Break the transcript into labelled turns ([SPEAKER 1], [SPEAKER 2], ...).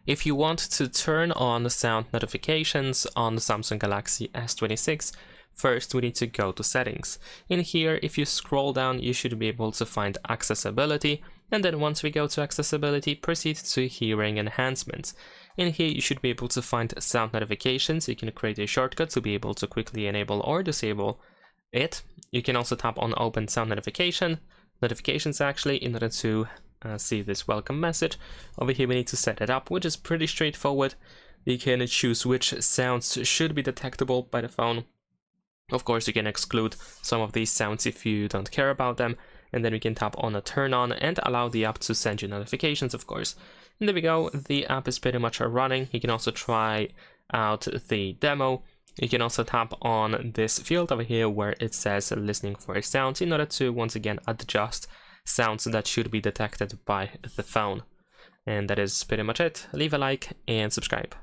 [SPEAKER 1] If you want to turn on sound notifications on the Samsung Galaxy S26, first we need to go to settings. In here, if you scroll down, you should be able to find accessibility, and then once we go to accessibility, proceed to hearing enhancements. In here, you should be able to find sound notifications. You can create a shortcut to be able to quickly enable or disable it. You can also tap on open sound notifications actually, in order to see this welcome message. Over here we need to set it up, which is pretty straightforward. You can choose which sounds should be detectable by the phone. Of course, you can exclude some of these sounds if you don't care about them, and then we can tap on a turn on and allow the app to send you notifications, of course. And there we go, the app is pretty much running. You can also try out the demo. You can also tap on this field over here where it says listening for a sound, in order to once again adjust sounds that should be detected by the phone. And that is pretty much it. Leave a like and subscribe.